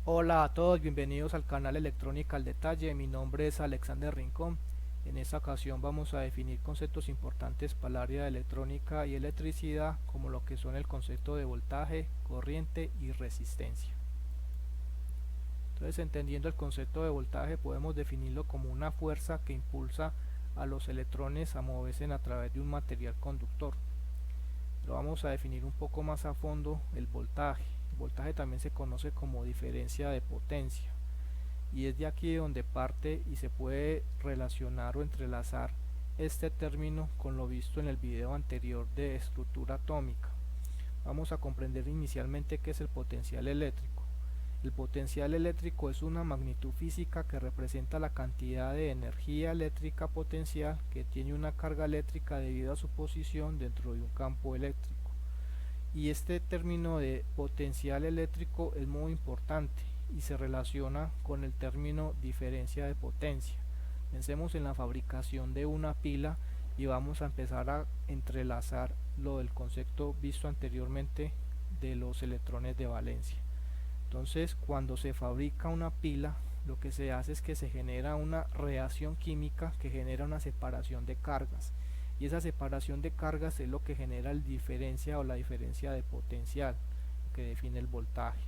Hola a todos, bienvenidos al canal Electrónica al Detalle. Mi nombre es Alexander Rincón. En esta ocasión vamos a definir conceptos importantes para el área de electrónica y electricidad, como lo que son el concepto de voltaje, corriente y resistencia. Entonces, entendiendo el concepto de voltaje, podemos definirlo como una fuerza que impulsa a los electrones a moverse a través de un material conductor. Lo vamos a definir un poco más a fondo el voltaje. El voltaje también se conoce como diferencia de potencia, y es de aquí donde parte y se puede relacionar o entrelazar este término con lo visto en el video anterior de estructura atómica. Vamos a comprender inicialmente qué es el potencial eléctrico. El potencial eléctrico es una magnitud física que representa la cantidad de energía eléctrica potencial que tiene una carga eléctrica debido a su posición dentro de un campo eléctrico. Y este término de potencial eléctrico es muy importante y se relaciona con el término diferencia de potencia. Pensemos en la fabricación de una pila y vamos a empezar a entrelazar lo del concepto visto anteriormente de los electrones de valencia. Entonces, cuando se fabrica una pila, lo que se hace es que se genera una reacción química que genera una separación de cargas, y esa separación de cargas es lo que genera el diferencia o la diferencia de potencial que define el voltaje.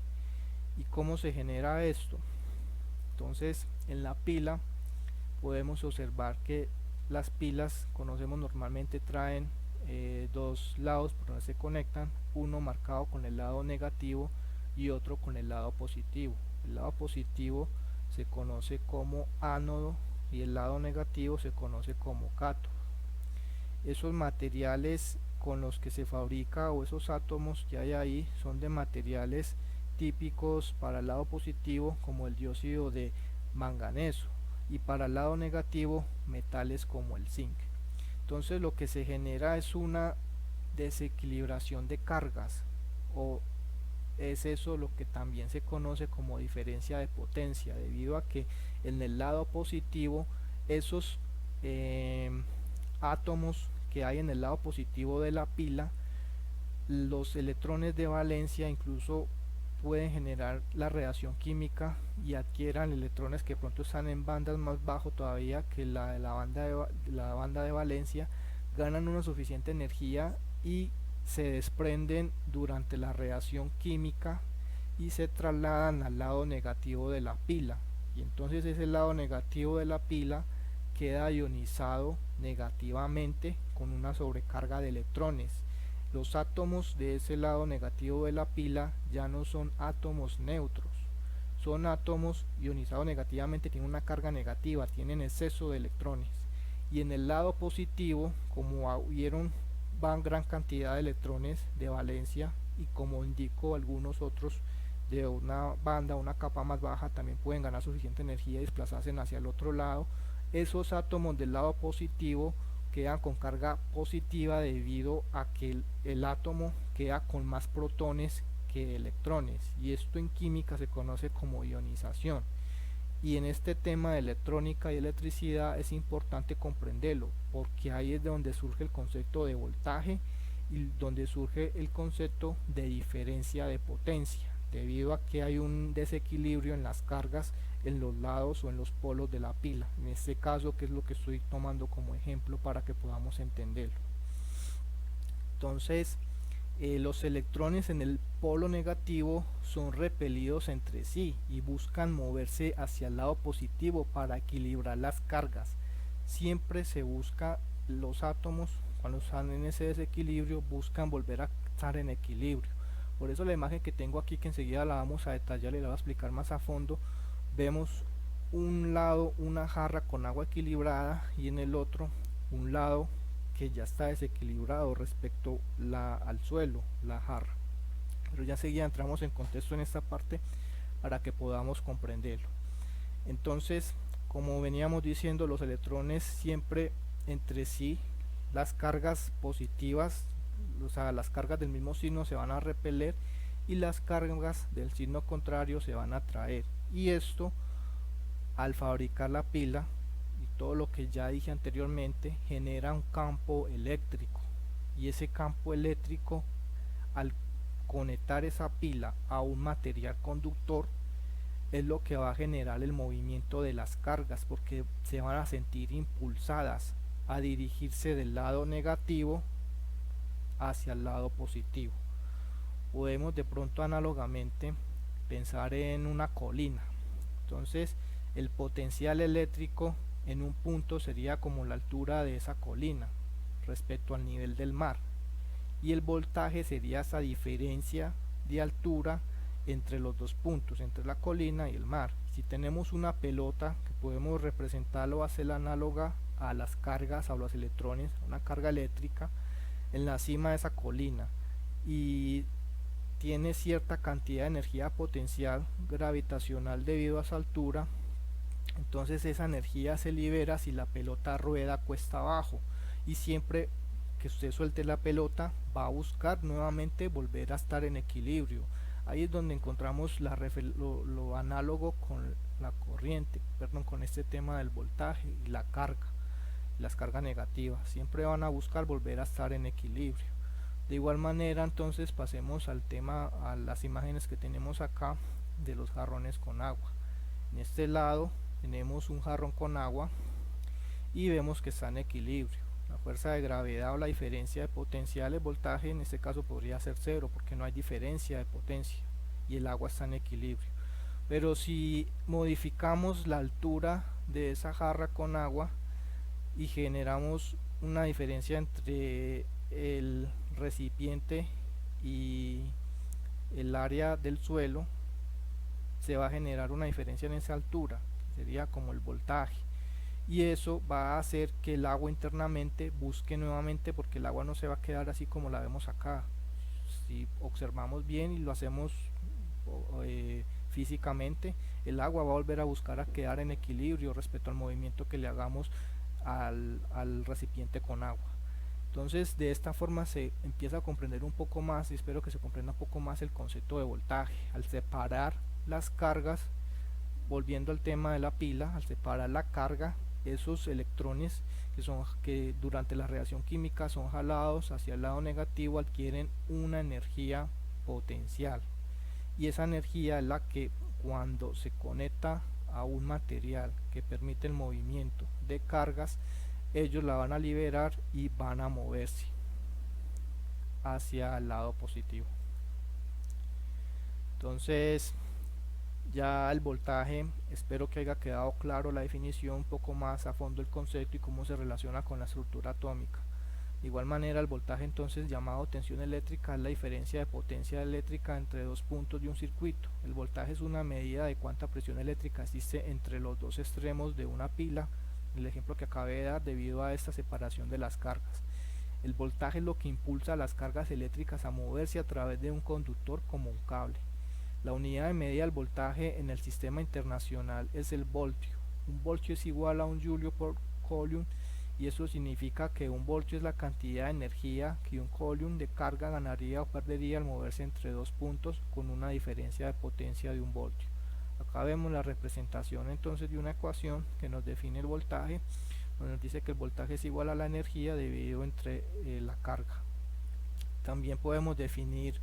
¿Y cómo se genera esto? Entonces, en la pila podemos observar que las pilas, conocemos normalmente, traen dos lados por donde se conectan, uno marcado con el lado negativo y otro con el lado positivo. El lado positivo se conoce como ánodo y el lado negativo se conoce como cátodo. Esos materiales con los que se fabrica, o esos átomos que hay ahí, son de materiales típicos para el lado positivo, como el dióxido de manganeso, y para el lado negativo metales como el zinc. Entonces lo que se genera es una desequilibración de cargas, o es eso lo que también se conoce como diferencia de potencia, debido a que en el lado positivo esos eh, átomos que hay en el lado positivo de la pila, los electrones de valencia incluso pueden generar la reacción química y adquieran electrones que pronto están en bandas más bajo todavía que la de la banda de valencia, ganan una suficiente energía y se desprenden durante la reacción química y se trasladan al lado negativo de la pila, y entonces ese lado negativo de la pila queda ionizado negativamente con una sobrecarga de electrones. Los átomos de ese lado negativo de la pila ya no son átomos neutros, son átomos ionizados negativamente, tienen una carga negativa, tienen exceso de electrones. Y en el lado positivo, como hubieron van gran cantidad de electrones de valencia, y como indico, algunos otros de una banda, una capa más baja, también pueden ganar suficiente energía y desplazarse hacia el otro lado. Esos átomos del lado positivo quedan con carga positiva debido a que el átomo queda con más protones que electrones, y esto en química se conoce como ionización. Y en este tema de electrónica y electricidad es importante comprenderlo, porque ahí es de donde surge el concepto de voltaje y donde surge el concepto de diferencia de potencia, debido a que hay un desequilibrio en las cargas en los lados o en los polos de la pila, en este caso, que es lo que estoy tomando como ejemplo para que podamos entenderlo. Entonces, los electrones en el polo negativo son repelidos entre sí y buscan moverse hacia el lado positivo para equilibrar las cargas. Siempre se busca, los átomos cuando están en ese desequilibrio buscan volver a estar en equilibrio. Por eso la imagen que tengo aquí, que enseguida la vamos a detallar y la voy a explicar más a fondo, vemos un lado una jarra con agua equilibrada y en el otro un lado que ya está desequilibrado respecto al suelo, la jarra. Pero ya seguida entramos en contexto en esta parte para que podamos comprenderlo. Entonces, como veníamos diciendo, los electrones siempre entre sí, las cargas positivas, o sea, las cargas del mismo signo se van a repeler y las cargas del signo contrario se van a atraer. Y esto, al fabricar la pila, y todo lo que ya dije anteriormente, genera un campo eléctrico, y ese campo eléctrico, al conectar esa pila a un material conductor, es lo que va a generar el movimiento de las cargas, porque se van a sentir impulsadas a dirigirse del lado negativo hacia el lado positivo. Podemos de pronto análogamente pensar en una colina. Entonces el potencial eléctrico en un punto sería como la altura de esa colina respecto al nivel del mar, y el voltaje sería esa diferencia de altura entre los dos puntos, entre la colina y el mar. Si tenemos una pelota, que podemos representarlo, hacer análoga a las cargas, a los electrones, una carga eléctrica en la cima de esa colina, y tiene cierta cantidad de energía potencial gravitacional debido a esa altura, entonces esa energía se libera si la pelota rueda cuesta abajo, y siempre que usted suelte la pelota va a buscar nuevamente volver a estar en equilibrio. Ahí es donde encontramos lo análogo con la corriente, perdón, con este tema del voltaje y la carga, las cargas negativas siempre van a buscar volver a estar en equilibrio. De igual manera, entonces pasemos al tema, a las imágenes que tenemos acá de los jarrones con agua. En este lado tenemos un jarrón con agua y vemos que está en equilibrio. La fuerza de gravedad o la diferencia de potencial, el voltaje en este caso podría ser cero porque no hay diferencia de potencia y el agua está en equilibrio. Pero si modificamos la altura de esa jarra con agua y generamos una diferencia entre el recipiente y el área del suelo, se va a generar una diferencia en esa altura, sería como el voltaje, y eso va a hacer que el agua internamente busque nuevamente, porque el agua no se va a quedar así como la vemos acá. Si observamos bien y lo hacemos físicamente, el agua va a volver a buscar a quedar en equilibrio respecto al movimiento que le hagamos al recipiente con agua. Entonces de esta forma se empieza a comprender un poco más, y espero que se comprenda un poco más el concepto de voltaje. Al separar las cargas, volviendo al tema de la pila, al separar la carga, esos electrones que durante la reacción química son jalados hacia el lado negativo, adquieren una energía potencial, y esa energía es la que, cuando se conecta a un material que permite el movimiento de cargas, ellos la van a liberar y van a moverse hacia el lado positivo. Entonces ya el voltaje, espero que haya quedado claro la definición, un poco más a fondo el concepto y cómo se relaciona con la estructura atómica. De igual manera, el voltaje, entonces llamado tensión eléctrica, es la diferencia de potencia eléctrica entre dos puntos de un circuito. El voltaje es una medida de cuánta presión eléctrica existe entre los dos extremos de una pila, el ejemplo que acabé de dar, debido a esta separación de las cargas. El voltaje es lo que impulsa a las cargas eléctricas a moverse a través de un conductor como un cable. La unidad de medida del voltaje en el sistema internacional es el voltio. Un voltio es igual a un joule por coulomb, y eso significa que un voltio es la cantidad de energía que un coulomb de carga ganaría o perdería al moverse entre dos puntos con una diferencia de potencia de un voltio. Acá vemos la representación entonces de una ecuación que nos define el voltaje, donde nos dice que el voltaje es igual a la energía dividido entre la carga. También podemos definir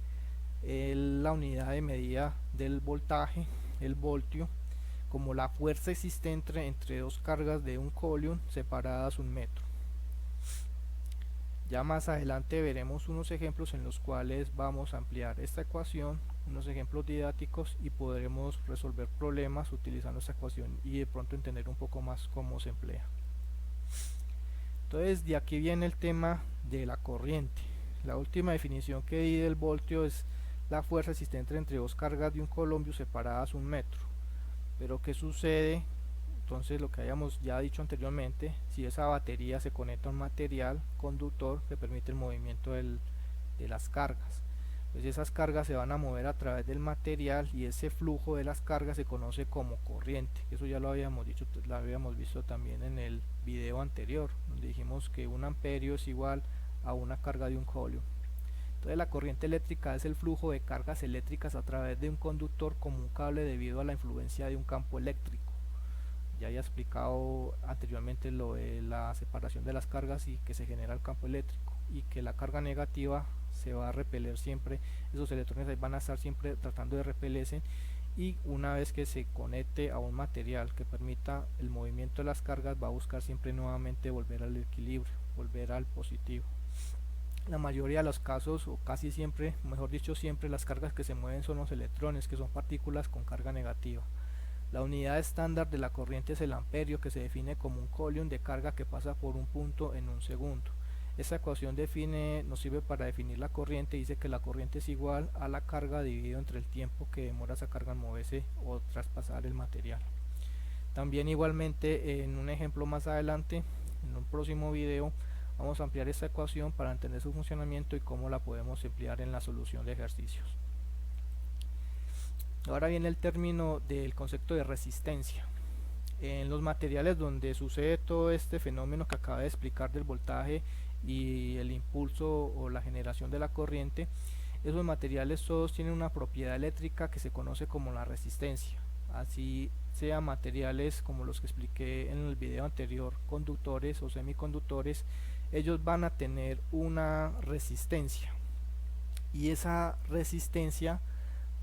la unidad de medida del voltaje, el voltio, como la fuerza existente entre dos cargas de un coulomb separadas 1 metro. Ya más adelante veremos unos ejemplos en los cuales vamos a ampliar esta ecuación, unos ejemplos didácticos, y podremos resolver problemas utilizando esta ecuación y de pronto entender un poco más cómo se emplea. Entonces de aquí viene el tema de la corriente. La última definición que di del voltio es la fuerza existente entre dos cargas de un columpio separadas 1 metro. Pero ¿qué sucede? Entonces, lo que habíamos ya dicho anteriormente, si esa batería se conecta a un material conductor que permite el movimiento de las cargas, pues esas cargas se van a mover a través del material, y ese flujo de las cargas se conoce como corriente. Eso ya lo habíamos dicho, lo habíamos visto también en el video anterior, donde dijimos que 1 amperio es igual a una carga de un coulomb. Entonces la corriente eléctrica es el flujo de cargas eléctricas a través de un conductor como un cable debido a la influencia de un campo eléctrico. Ya había explicado anteriormente lo de la separación de las cargas y que se genera el campo eléctrico, y que la carga negativa se va a repeler siempre, esos electrones ahí van a estar siempre tratando de repelerse, y una vez que se conecte a un material que permita el movimiento de las cargas, va a buscar siempre nuevamente volver al equilibrio, volver al positivo. La mayoría de los casos, o casi siempre, mejor dicho siempre, las cargas que se mueven son los electrones, que son partículas con carga negativa. La unidad estándar de la corriente es el amperio, que se define como un coulomb de carga que pasa por un punto en un segundo. Esta ecuación nos sirve para definir la corriente. Dice que la corriente es igual a la carga dividido entre el tiempo que demora esa carga en moverse o traspasar el material. También igualmente en un ejemplo más adelante, en un próximo video, vamos a ampliar esta ecuación para entender su funcionamiento y cómo la podemos emplear en la solución de ejercicios. Ahora viene el término del concepto de resistencia. En los materiales donde sucede todo este fenómeno que acabo de explicar del voltaje y el impulso o la generación de la corriente, esos materiales todos tienen una propiedad eléctrica que se conoce como la resistencia. Así sean materiales como los que expliqué en el video anterior, conductores o semiconductores, ellos van a tener una resistencia, y esa resistencia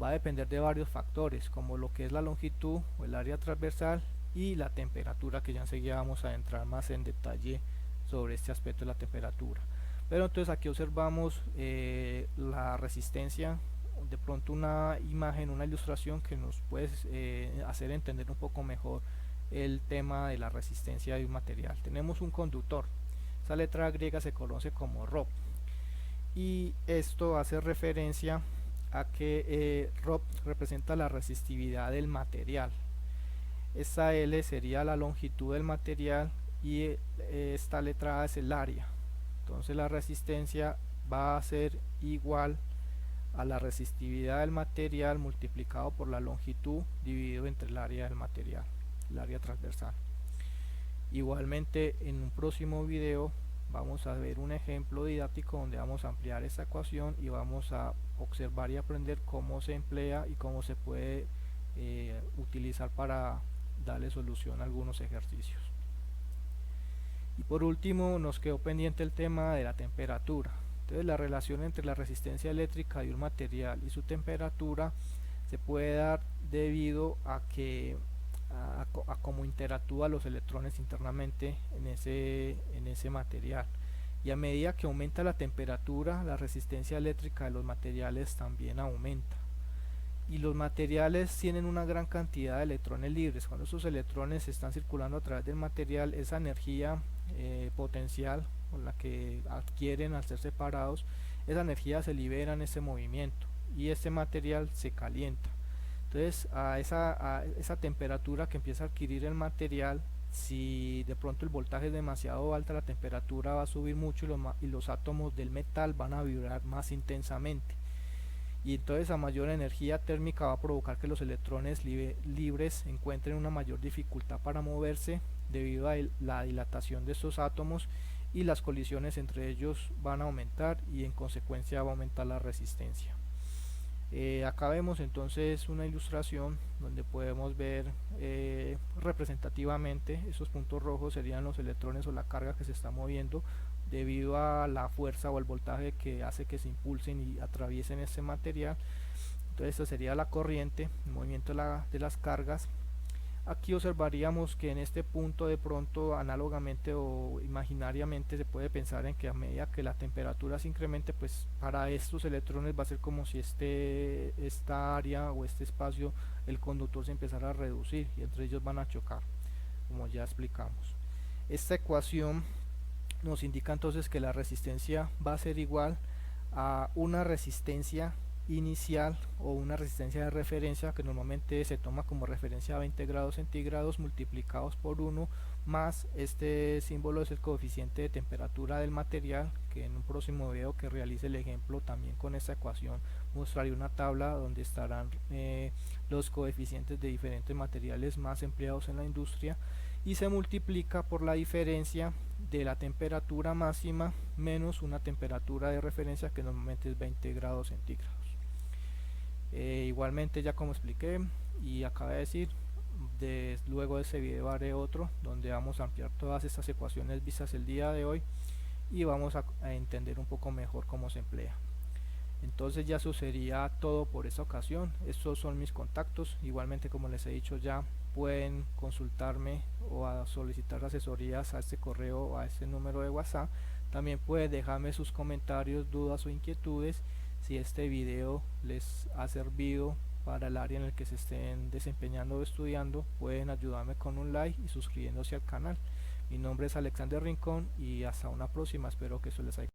va a depender de varios factores, como lo que es la longitud o el área transversal y la temperatura, que ya enseguida vamos a entrar más en detalle sobre este aspecto de la temperatura. Pero entonces aquí observamos la resistencia, de pronto una imagen, una ilustración que nos puede hacer entender un poco mejor el tema de la resistencia de un material. Tenemos un conductor, esa letra griega se conoce como ρ, y esto hace referencia a que ρ representa la resistividad del material. Esta L sería la longitud del material y esta letra A es el área. Entonces la resistencia va a ser igual a la resistividad del material multiplicado por la longitud dividido entre el área del material, el área transversal. Igualmente en un próximo video vamos a ver un ejemplo didáctico donde vamos a ampliar esta ecuación y vamos a observar y aprender cómo se emplea y cómo se puede utilizar para darle solución a algunos ejercicios. Y por último nos quedó pendiente el tema de la temperatura. Entonces la relación entre la resistencia eléctrica de un material y su temperatura se puede dar debido a que a cómo interactúan los electrones internamente en ese material, y a medida que aumenta la temperatura, la resistencia eléctrica de los materiales también aumenta. Y los materiales tienen una gran cantidad de electrones libres. Cuando esos electrones están circulando a través del material, esa energía potencial con la que adquieren al ser separados, esa energía se libera en ese movimiento y este material se calienta. Entonces a esa temperatura que empieza a adquirir el material, si de pronto el voltaje es demasiado alta, la temperatura va a subir mucho y los átomos del metal van a vibrar más intensamente, y entonces a mayor energía térmica va a provocar que los electrones libres encuentren una mayor dificultad para moverse debido a la dilatación de estos átomos, y las colisiones entre ellos van a aumentar y en consecuencia va a aumentar la resistencia. Acá vemos entonces una ilustración donde podemos ver representativamente esos puntos rojos serían los electrones o la carga que se está moviendo debido a la fuerza o el voltaje que hace que se impulsen y atraviesen este material. Entonces esta sería la corriente, el movimiento de las cargas. Aquí observaríamos que en este punto de pronto análogamente o imaginariamente se puede pensar en que a medida que la temperatura se incremente, pues para estos electrones va a ser como si esta área o este espacio, el conductor, se empezara a reducir y entre ellos van a chocar, como ya explicamos. Esta ecuación nos indica entonces que la resistencia va a ser igual a una resistencia inicial o una resistencia de referencia, que normalmente se toma como referencia a 20 grados centígrados, multiplicados por 1 más este símbolo es el coeficiente de temperatura del material, que en un próximo video que realice el ejemplo también con esta ecuación mostraré una tabla donde estarán los coeficientes de diferentes materiales más empleados en la industria, y se multiplica por la diferencia de la temperatura máxima menos una temperatura de referencia que normalmente es 20 grados centígrados. Igualmente, ya como expliqué y acabé de decir, luego de ese video haré otro donde vamos a ampliar todas estas ecuaciones vistas el día de hoy y vamos a entender un poco mejor cómo se emplea. Entonces ya eso sería todo por esta ocasión. Estos son mis contactos. Igualmente, como les he dicho ya, pueden consultarme o a solicitar asesorías a este correo o a este número de WhatsApp. También pueden dejarme sus comentarios, dudas o inquietudes. Si este video les ha servido para el área en el que se estén desempeñando o estudiando, pueden ayudarme con un like y suscribiéndose al canal. Mi nombre es Alexander Rincón y hasta una próxima. Espero que eso les haya